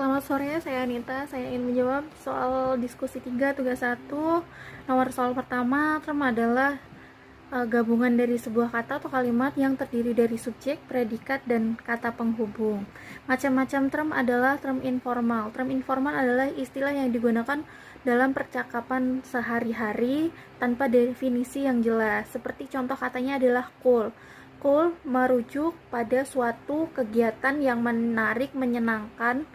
Selamat sore, saya Anita. Saya ingin menjawab soal diskusi 3 tugas 1. Nomor soal pertama, term adalah gabungan dari sebuah kata atau kalimat yang terdiri dari subjek, predikat, dan kata penghubung. Macam-macam term adalah term informal. Term informal adalah istilah yang digunakan dalam percakapan sehari-hari tanpa definisi yang jelas. Seperti contoh katanya adalah cool. Cool merujuk pada suatu kegiatan yang menarik, menyenangkan,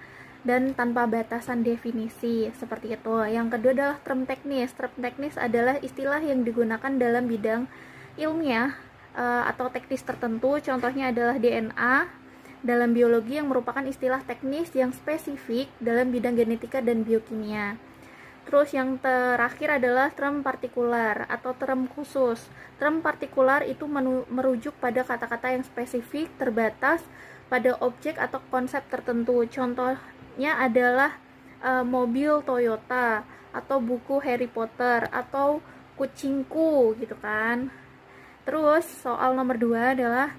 dan tanpa batasan definisi, seperti itu. Yang kedua adalah term teknis. Term teknis adalah istilah yang digunakan dalam bidang ilmiah atau teknis tertentu. Contohnya adalah DNA dalam biologi, yang merupakan istilah teknis yang spesifik dalam bidang genetika dan biokimia. Terus yang terakhir adalah term partikular atau term khusus. Term partikular itu merujuk pada kata-kata yang spesifik, terbatas pada objek atau konsep tertentu. Contohnya adalah mobil Toyota, atau buku Harry Potter, atau kucingku gitu kan. Terus soal nomor 2 adalah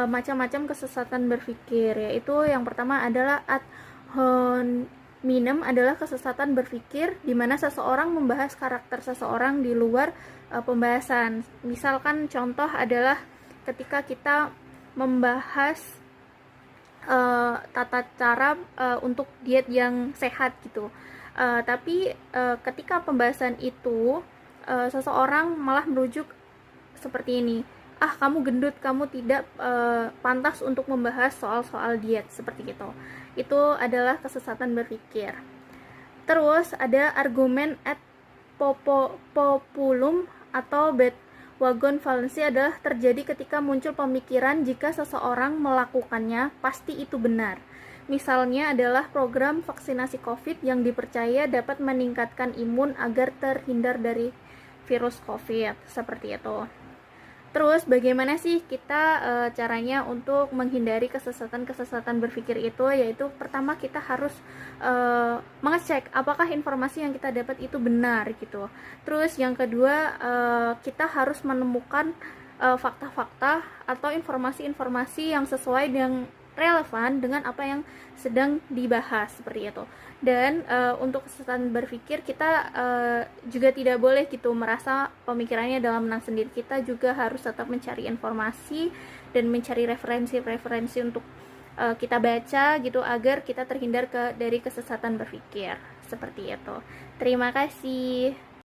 macam-macam kesesatan berpikir, yaitu yang pertama adalah ad hominem adalah kesesatan berpikir di mana seseorang membahas karakter seseorang di luar pembahasan. Misalkan contoh adalah ketika kita membahas tata cara untuk diet yang sehat gitu. Tapi ketika pembahasan itu seseorang malah merujuk seperti ini, kamu gendut, kamu tidak pantas untuk membahas soal-soal diet, seperti itu adalah kesesatan berpikir. Terus ada argumen ad populum atau bandwagon fallacy adalah terjadi ketika muncul pemikiran jika seseorang melakukannya pasti itu benar. Misalnya adalah program vaksinasi COVID yang dipercaya dapat meningkatkan imun agar terhindar dari virus COVID, seperti itu. Terus bagaimana sih kita caranya untuk menghindari kesesatan-kesesatan berpikir itu? Yaitu pertama kita harus mengecek apakah informasi yang kita dapat itu benar gitu. Terus yang kedua kita harus menemukan fakta-fakta atau informasi-informasi yang sesuai dengan relevan dengan apa yang sedang dibahas, seperti itu. Dan untuk kesesatan berpikir kita juga tidak boleh gitu merasa pemikirannya dalam menang sendiri. Kita juga harus tetap mencari informasi dan mencari referensi-referensi untuk kita baca gitu agar kita terhindar dari kesesatan berpikir, seperti itu. Terima kasih.